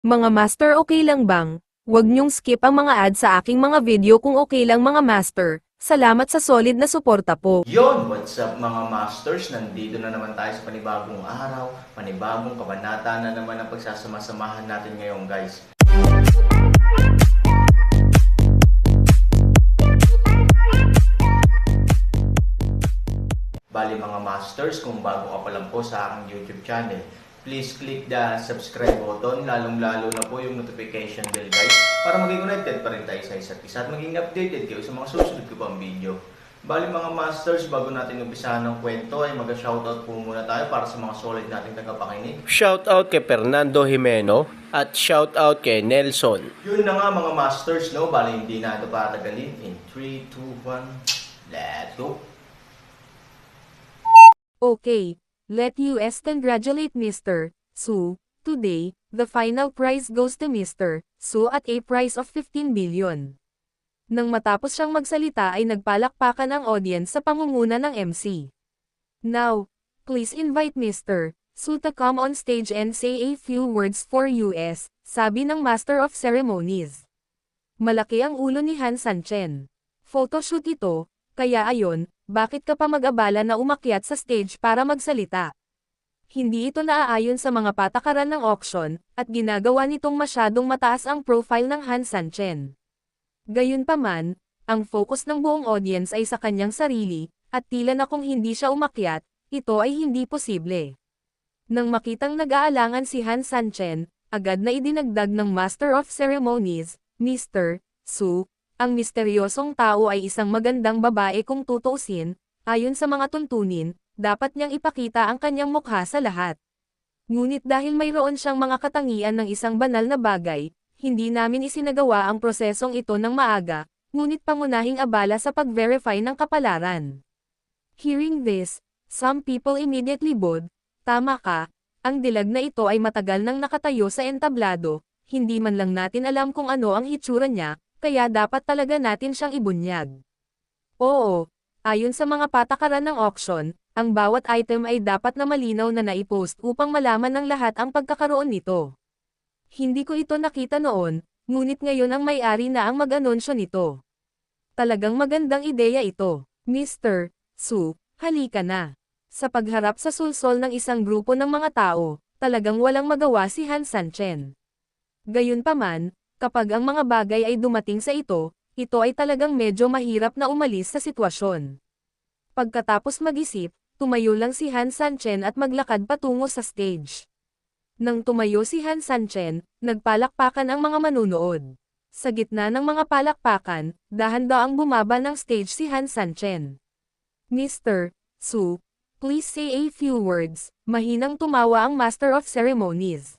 Mga master, okay lang bang? Huwag niyong skip ang mga ad sa aking mga video kung okay lang mga master. Salamat sa solid na suporta po. Yon, what's up mga masters? Nandito na naman tayo sa panibagong araw, panibagong kabanata na naman ang pagsasama-samahan natin ngayon guys. Bali mga masters, kung bago ka pa lang po sa aking YouTube channel, please click the subscribe button, lalong-lalo na po yung notification bell guys, para maging connected pa rin tayo sa isa't isa at maging updated kayo sa mga susunod ko pang video. Bali mga masters, bago natin umpisahan ng kwento ay mag-shoutout po muna tayo para sa mga solid nating tagapakinig. Shoutout kay Fernando Jimeno at shoutout kay Nelson. Yun na nga mga masters, no? Bali hindi na ito patagalin. In 3, 2, 1, let's go! Okay, let us congratulate Mr. Su. Today, the final prize goes to Mr. Su at a prize of 15 billion. Nang matapos siyang magsalita ay nagpalakpakan ang audience sa pangunguna ng MC. Now, please invite Mr. Su to come on stage and say a few words for us, sabi ng Master of Ceremonies. Malaki ang ulo ni Han Sanchen. Photoshoot ito, kaya ayon, bakit ka pa mag-abala na umakyat sa stage para magsalita? Hindi ito naaayon sa mga patakaran ng auction, at ginagawa nitong masyadong mataas ang profile ng Han Sanchen. Gayunpaman, ang focus ng buong audience ay sa kanyang sarili, at tila na kung hindi siya umakyat, ito ay hindi posible. Nang makitang nag-aalangan si Han Sanchen, agad na idinagdag ng Master of Ceremonies, Mr. Su, ang misteryosong tao ay isang magandang babae kung tutuusin, ayon sa mga tuntunin, dapat niyang ipakita ang kanyang mukha sa lahat. Ngunit dahil mayroon siyang mga katangian ng isang banal na bagay, hindi namin isinagawa ang prosesong ito ng maaga, ngunit pangunahing abala sa pag-verify ng kapalaran. Hearing this, some people immediately bowed, tama ka, ang dilag na ito ay matagal nang nakatayo sa entablado, hindi man lang natin alam kung ano ang hitsura niya, kaya dapat talaga natin siyang ibunyag. Oo, ayon sa mga patakaran ng auction, ang bawat item ay dapat na malinaw na naipost upang malaman ng lahat ang pagkakaroon nito. Hindi ko ito nakita noon, ngunit ngayon ang may-ari na ang mag-anunsyo nito. Talagang magandang ideya ito. Mr. Su, halika na. Sa pagharap sa sulsol ng isang grupo ng mga tao, talagang walang magawa si Han Sanchen. Gayunpaman, kapag ang mga bagay ay dumating sa ito ay talagang medyo mahirap na umalis sa sitwasyon. Pagkatapos mag-isip, tumayo lang si Han Sanchen at maglakad patungo sa stage. Nang tumayo si Han Sanchen, nagpalakpakan ang mga manunood. Sa gitna ng mga palakpakan, dahan-daang bumaba ng stage si Han Sanchen. Mr. Su, please say a few words, mahinang tumawa ang Master of Ceremonies.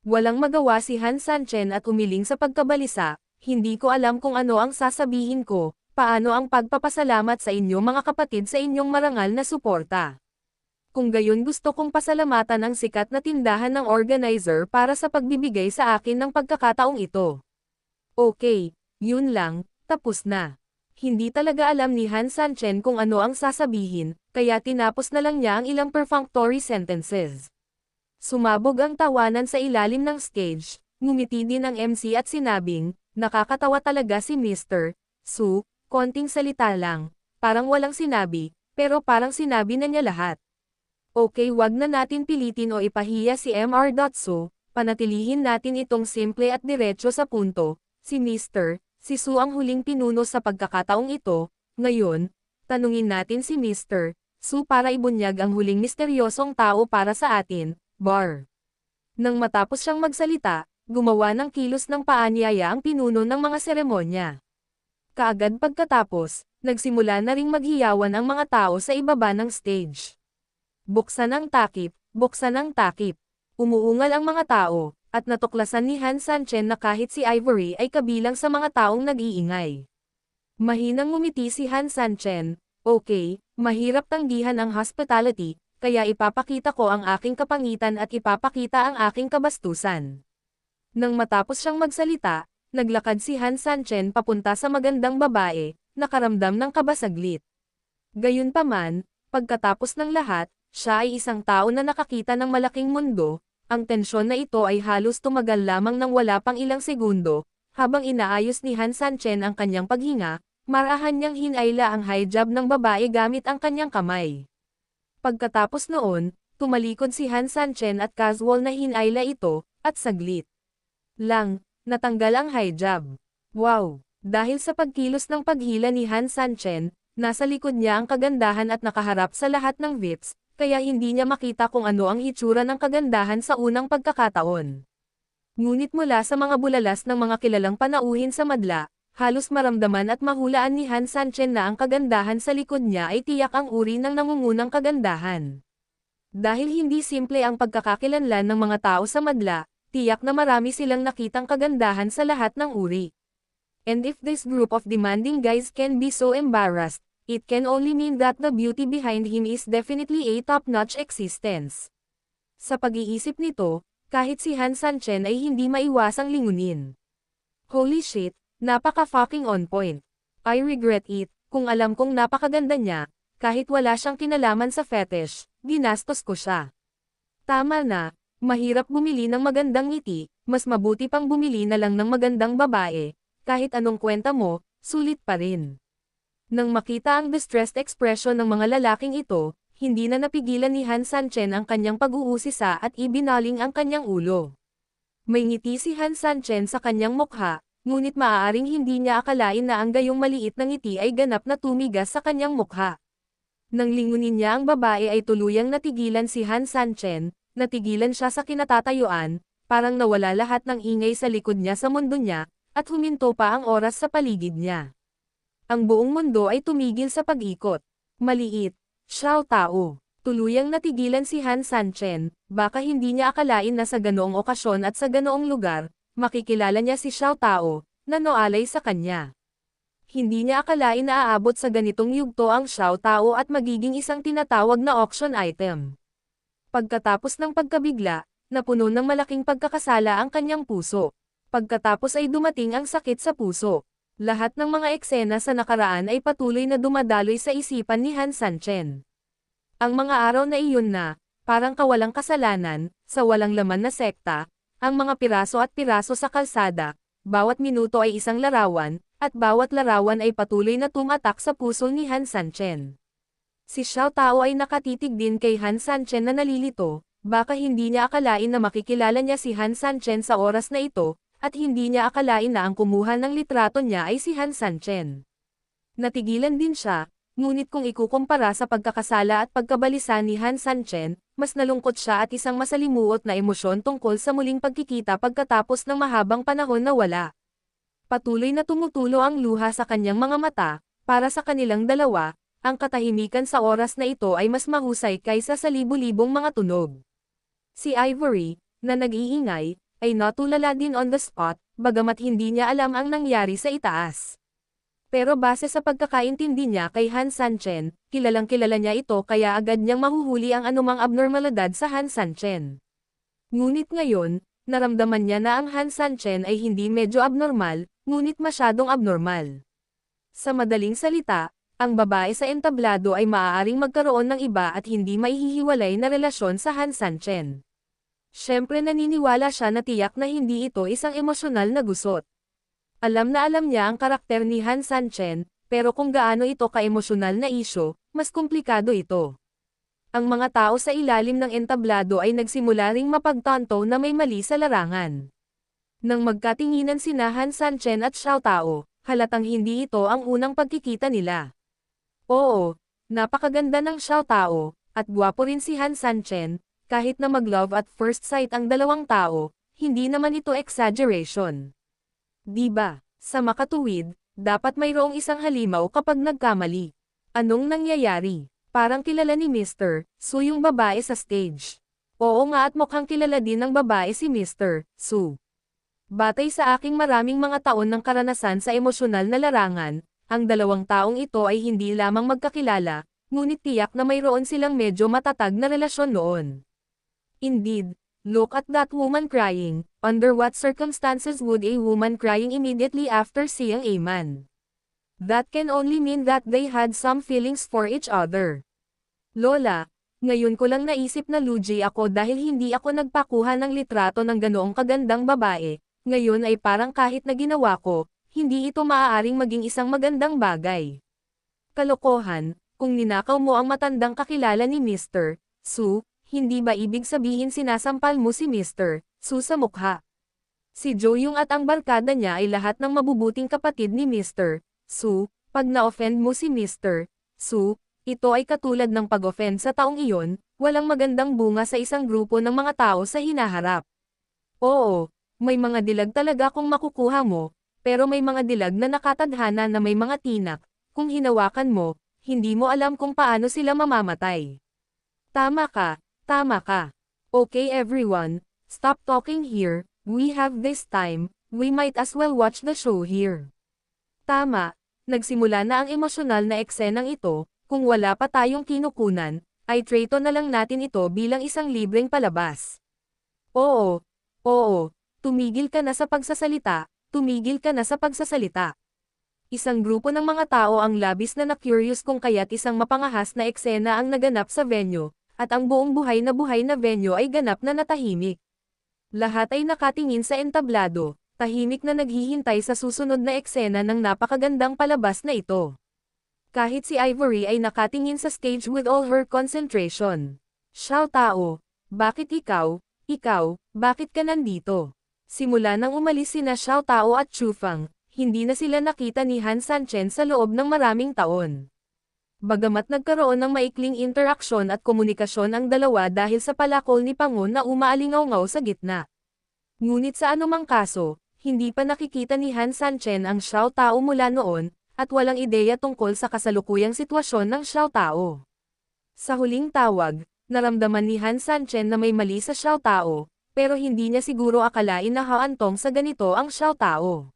Walang magawa si Han Sanchen at umiling sa pagkabalisa, hindi ko alam kung ano ang sasabihin ko, paano ang pagpapasalamat sa inyo mga kapatid sa inyong marangal na suporta. Kung gayon gusto kong pasalamatan ang sikat na tindahan ng organizer para sa pagbibigay sa akin ng pagkakataong ito. Okay, yun lang, tapos na. Hindi talaga alam ni Han Sanchen kung ano ang sasabihin, kaya tinapos na lang niya ang ilang perfunctory sentences. Sumabog ang tawanan sa ilalim ng stage, ngumiti din ang MC at sinabing, nakakatawa talaga si Mr. Su, konting salita lang, parang walang sinabi, pero parang sinabi na niya lahat. Okay, wag na natin pilitin o ipahiya si Mr. Su, panatilihin natin itong simple at diretso sa punto, si Mr. Si Su ang huling pinuno sa pagkakataong ito, ngayon, tanungin natin si Mr. Su para ibunyag ang huling misteryosong tao para sa atin, bar. Nang matapos siyang magsalita, gumawa ng kilos ng paanyaya ang pinuno ng mga seremonya. Kaagad pagkatapos, nagsimula na ring maghiyawan ang mga tao sa ibaba ng stage. Buksan ang takip, buksan ang takip. Umuungal ang mga tao, at natuklasan ni Han Sanchen na kahit si Ivory ay kabilang sa mga taong nag-iingay. Mahinang ngumiti si Han Sanchen, okay, mahirap tanggihan ang hospitality, kaya ipapakita ko ang aking kapangitan at ipapakita ang aking kabastusan. Nang matapos siyang magsalita, naglakad si Han Sanchen papunta sa magandang babae, nakaramdam ng kabasaglit. Gayunpaman, pagkatapos ng lahat, siya ay isang tao na nakakita ng malaking mundo, Ang tensyon na ito ay halos tumagal lamang ng wala pang ilang segundo, habang inaayos ni Han Sanchen ang kanyang paghinga, marahan niyang hinayla ang hijab ng babae gamit ang kanyang kamay. Pagkatapos noon, tumalikod si Han Sanchen at casual na hinayla ito, at saglit lang, natanggal ang hijab. Wow! Dahil sa pagkilos ng paghila ni Han Sanchen, nasa likod niya ang kagandahan at nakaharap sa lahat ng VIPs, kaya hindi niya makita kung ano ang hitsura ng kagandahan sa unang pagkakataon. Ngunit mula sa mga bulalas ng mga kilalang panauhin sa madla, halos maramdaman at mahulaan ni Han Sanchen na ang kagandahan sa likod niya ay tiyak ang uri ng nangungunang kagandahan. Dahil hindi simple ang pagkakakilanlan ng mga tao sa madla, tiyak na marami silang nakitang kagandahan sa lahat ng uri. And if this group of demanding guys can be so embarrassed, it can only mean that the beauty behind him is definitely a top-notch existence. Sa pag-iisip nito, kahit si Han Sanchen ay hindi maiwasang lingunin. Holy shit, napaka-fucking on point. I regret it, kung alam kong napakaganda niya, kahit wala siyang kinalaman sa fetish, ginastos ko siya. Tama na, mahirap bumili ng magandang ngiti, mas mabuti pang bumili na lang ng magandang babae. Kahit anong kwenta mo, sulit pa rin. Nang makita ang distressed expression ng mga lalaking ito, hindi na napigilan ni Han Sanchen ang kanyang pag-uusisa at ibinaling ang kanyang ulo. May ngiti si Han Sanchen sa kanyang mukha, ngunit maaaring hindi niya akalain na ang gayong maliit na ngiti ay ganap na tumigas sa kanyang mukha. Nang lingunin niya ang babae ay tuluyang natigilan si Han Sanchen, natigilan siya sa kinatatayuan, parang nawala lahat ng ingay sa likod niya sa mundo niya, at huminto pa ang oras sa paligid niya. Ang buong mundo ay tumigil sa pag-ikot. Maliit, Xiao Tao. Tuluyang natigilan si Han Sanchen, baka hindi niya akalain na sa ganoong okasyon at sa ganoong lugar, makikilala niya si Xiao Tao, na noalay sa kanya. Hindi niya akalain na aabot sa ganitong yugto ang Xiao Tao at magiging isang tinatawag na auction item. Pagkatapos ng pagkabigla, napuno ng malaking pagkakasala ang kanyang puso. Pagkatapos ay dumating ang sakit sa puso. Lahat ng mga eksena sa nakaraan ay patuloy na dumadaloy sa isipan ni Han Sanchen. Ang mga araw na iyon na, parang kawalang kasalanan, sa walang laman na sekta, ang mga piraso at piraso sa kalsada, bawat minuto ay isang larawan, at bawat larawan ay patuloy na tumatak sa puso ni Han Sanchen. Si Xiao Tao ay nakatitig din kay Han Sanchen na nalilito, baka hindi niya akalain na makikilala niya si Han Sanchen sa oras na ito, at hindi niya akalain na ang kumuha ng litrato niya ay si Han Sanchen. Natigilan din siya, ngunit kung ikukumpara sa pagkakasala at pagkabalisa ni Han Sanchen, mas nalungkot siya at isang masalimuot na emosyon tungkol sa muling pagkikita pagkatapos ng mahabang panahon na wala. Patuloy na tumutulo ang luha sa kanyang mga mata, para sa kanilang dalawa, ang katahimikan sa oras na ito ay mas mahusay kaysa sa libu-libong mga tunog. Si Ivory, na nag-iingay, ay natulala din on the spot, bagamat hindi niya alam ang nangyari sa itaas. Pero base sa pagkakaintindi niya kay Han Sanchen, kilalang-kilala niya ito kaya agad niyang mahuhuli ang anumang abnormalidad sa Han Sanchen. Ngunit ngayon, naramdaman niya na ang Han Sanchen ay hindi medyo abnormal, ngunit masyadong abnormal. Sa madaling salita, ang babae sa entablado ay maaaring magkaroon ng iba at hindi maihihiwalay na relasyon sa Han Sanchen. Siyempre naniniwala siya na tiyak na hindi ito isang emosyonal na gusot. Alam na alam niya ang karakter ni Han Sanchen, pero kung gaano ito ka-emosyonal na isyo, mas komplikado ito. Ang mga tao sa ilalim ng entablado ay nagsimula ring mapagtanto na may mali sa larangan. Nang magkatinginan sina Han Sanchen at Xiao Tao, halatang hindi ito ang unang pagkikita nila. Oo, napakaganda ng Xiao Tao, at gwapo rin si Han Sanchen. Kahit na mag-love at first sight ang dalawang tao, hindi naman ito exaggeration. Diba, sa makatuwid, dapat mayroong isang halimaw kapag nagkamali. Anong nangyayari? Parang kilala ni Mr. Su yung babae sa stage. Oo nga at mukhang kilala din ng babae si Mr. Su. Batay sa aking maraming mga taon ng karanasan sa emosyonal na larangan, ang dalawang taong ito ay hindi lamang magkakilala, ngunit tiyak na mayroon silang medyo matatag na relasyon noon. Indeed, look at that woman crying. Under what circumstances would a woman crying immediately after seeing a man? That can only mean that they had some feelings for each other. Lola, Ngayon ko lang naisip na lugi ako dahil hindi ako nagpakuha ng litrato ng ganoong kagandang babae. Ngayon ay parang kahit na ginawa ko, hindi ito maaaring maging isang magandang bagay. Kalokohan, kung ninakaw mo ang matandang kakilala ni Mr. Su, hindi ba ibig sabihin sinasampal mo si Mr. Su sa mukha? Si Jo Yung at ang barkada niya ay lahat ng mabubuting kapatid ni Mr. Su. Pag na-offend mo si Mr. Su, ito ay katulad ng pag-offend sa taong iyon, walang magandang bunga sa isang grupo ng mga tao sa hinaharap. Oo, may mga dilag talaga kung makukuha mo, pero may mga dilag na nakatadhana na may mga tinak, kung hinawakan mo, hindi mo alam kung paano sila mamamatay. Tama ka, tama ka. Okay everyone, stop talking here, we have this time, we might as well watch the show here. Tama, nagsimula na ang emosyonal na eksenang ito. Kung wala pa tayong kinukunan, ay treto na lang natin ito bilang isang libreng palabas. Oo, tumigil ka na sa pagsasalita, tumigil ka na sa pagsasalita. Isang grupo ng mga tao ang labis na na-curious kung kaya't isang mapangahas na eksena ang naganap sa venue, at ang buong buhay na venue ay ganap na natahimik. Lahat ay nakatingin sa entablado, tahimik na naghihintay sa susunod na eksena ng napakagandang palabas na ito. Kahit si Ivory ay nakatingin sa stage with all her concentration. Xiao Tao, bakit ikaw, bakit ka nandito? Simula nang umalis sina Xiao Tao at Chu Fang, hindi na sila nakita ni Han Sanchen sa loob ng maraming taon. Bagamat nagkaroon ng maikling interaksyon at komunikasyon ang dalawa dahil sa palakol ni Pangon na umaalingaw-ngaw sa gitna. Ngunit sa anumang kaso, hindi pa nakikita ni Han Sanchen ang Xiao Tao mula noon, at walang ideya tungkol sa kasalukuyang sitwasyon ng Xiao Tao. Sa huling tawag, naramdaman ni Han Sanchen na may mali sa Xiao Tao, pero hindi niya siguro akalain na haantong sa ganito ang Xiao Tao.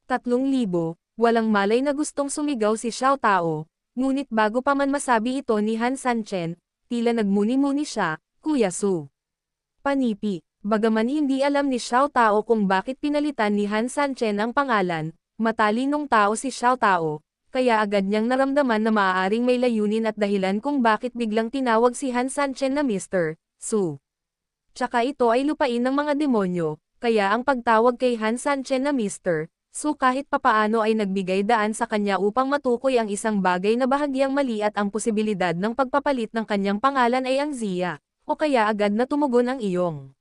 3,000, walang malay na gustong sumigaw si Xiao Tao, ngunit bago pa man masabi ito ni Han Sanchen, tila nagmuni-muni siya, Kuya Su. Panipi, bagaman hindi alam ni Xiao Tao kung bakit pinalitan ni Han Sanchen ang pangalan, matalinong tao si Xiao Tao, kaya agad niyang naramdaman na maaaring may layunin at dahilan kung bakit biglang tinawag si Han Sanchen na Mr. Su. Tsaka ito ay lupain ng mga demonyo, kaya ang pagtawag kay Han Sanchen na Mr. Su kahit papaano ay nagbigay daan sa kanya upang matukoy ang isang bagay na bahagyang mali at ang posibilidad ng pagpapalit ng kanyang pangalan ay ang Zia, o kaya agad na tumugon ang iyong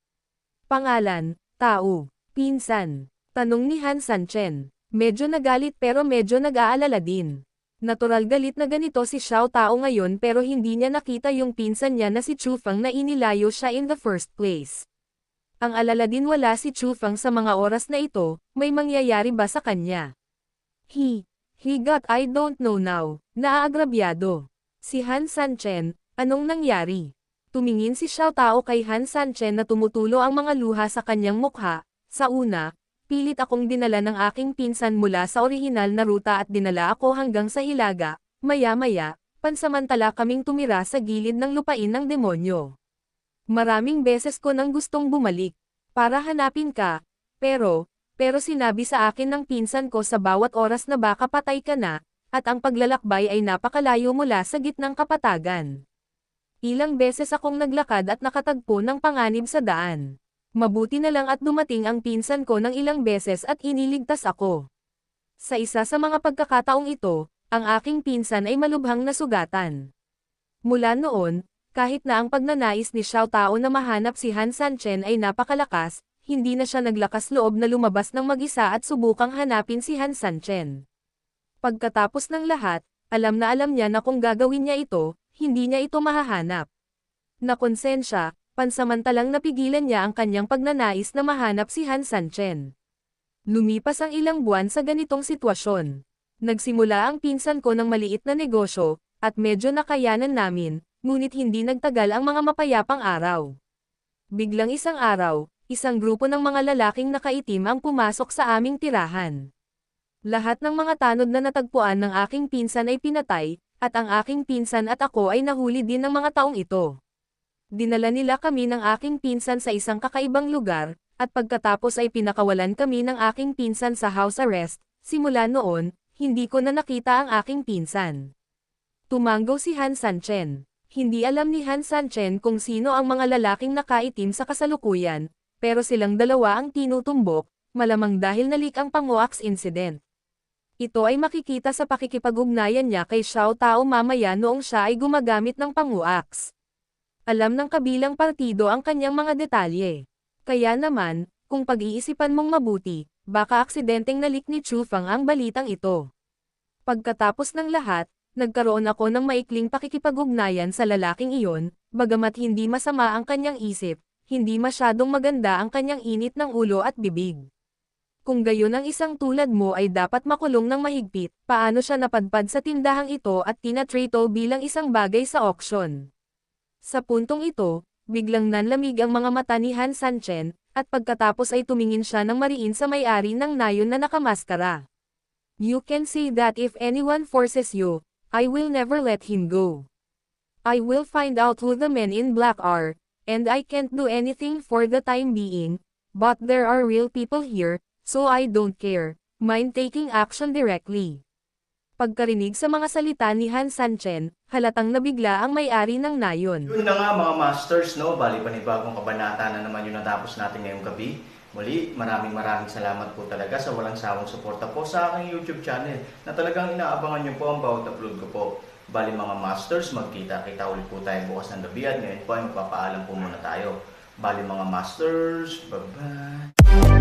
pangalan, tao, pinsan. Tanong ni Han Sanchen. Medyo nagalit pero medyo nag-aalala din. Natural galit na ganito si Xiao Tao ngayon pero hindi niya nakita yung pinsan niya na si Chu Fang na inilayo siya in the first place. Ang alala din wala si Chu Fang sa mga oras na ito, may mangyayari ba sa kanya? He got I don't know now, naaagrabyado. Si Han Sanchen, anong nangyari? Tumingin si Xiao Tao kay Han Sanchen na tumutulo ang mga luha sa kanyang mukha. Sa una, pilit akong dinala ng aking pinsan mula sa orihinal na ruta at dinala ako hanggang sa Hilaga, maya-maya, pansamantala kaming tumira sa gilid ng lupain ng demonyo. Maraming beses ko nang gustong bumalik, para hanapin ka, pero sinabi sa akin ng pinsan ko sa bawat oras na baka patay ka na, at ang paglalakbay ay napakalayo mula sa gitnang kapatagan. Ilang beses akong naglakad at nakatagpo ng panganib sa daan. Mabuti na lang at dumating ang pinsan ko ng ilang beses at iniligtas ako. Sa isa sa mga pagkakataong ito, ang aking pinsan ay malubhang nasugatan. Mula noon, kahit na ang pagnanais ni Xiao Tao na mahanap si Han Sanchen ay napakalakas, hindi na siya naglakas loob na lumabas ng mag-isa at subukang hanapin si Han Sanchen. Pagkatapos ng lahat, alam niya na kung gagawin niya ito, hindi niya ito mahahanap. Nakonsensya, pansamantalang napigilan niya ang kanyang pagnanais na mahanap si Han Sanchen. Lumipas ang ilang buwan sa ganitong sitwasyon. Nagsimula ang pinsan ko ng maliit na negosyo, at medyo nakayanan namin, ngunit hindi nagtagal ang mga mapayapang araw. Biglang isang araw, isang grupo ng mga lalaking nakaitim ang pumasok sa aming tirahan. Lahat ng mga tanod na natagpuan ng aking pinsan ay pinatay, at ang aking pinsan at ako ay nahuli din ng mga taong ito. Dinala nila kami ng aking pinsan sa isang kakaibang lugar, at pagkatapos ay pinakawalan kami ng aking pinsan sa house arrest. Simula noon, hindi ko na nakita ang aking pinsan. Tumanggo si Han Sanchen. Hindi alam ni Han Sanchen kung sino ang mga lalaking nakaitim sa kasalukuyan, pero silang dalawa ang tinutumbok, malamang dahil nalik ang Panguax incident. Ito ay makikita sa pakikipag-ugnayan niya kay Xiao Tao mamaya noong siya ay gumagamit ng Panguax. Alam ng kabilang partido ang kanyang mga detalye. Kaya naman, kung pag-iisipan mong mabuti, baka aksidenteng nalik ni Chu Fang ang balitang ito. Pagkatapos ng lahat, nagkaroon ako ng maikling pakikipag-ugnayan sa lalaking iyon, bagamat hindi masama ang kanyang isip, hindi masyadong maganda ang kanyang init ng ulo at bibig. Kung gayon ang isang tulad mo ay dapat makulong ng mahigpit, paano siya napadpad sa tindahang ito at tinatrito bilang isang bagay sa auction. Sa puntong ito, biglang nanlamig ang mga mata ni Han Sanchen, at pagkatapos ay tumingin siya ng mariin sa may-ari ng nayon na nakamaskara. You can say that if anyone forces you, I will never let him go. I will find out who the men in black are, and I can't do anything for the time being, but there are real people here, so I don't care, mind taking action directly. Pagkarinig sa mga salita ni Han Sanchen, halatang nabigla ang may-ari ng nayon. Yun na nga mga masters, no? Bali panibagong kabanata na naman yung natapos natin ngayong gabi. Muli, maraming salamat po talaga sa walang sawang suporta po sa aking YouTube channel na talagang inaabangan nyo po ang bawat upload ko po. Bali mga masters, magkita-kita ulit po tayo bukas ng gabi at ngayon po ay magpapaalam po muna tayo. Bali mga masters, bye-bye!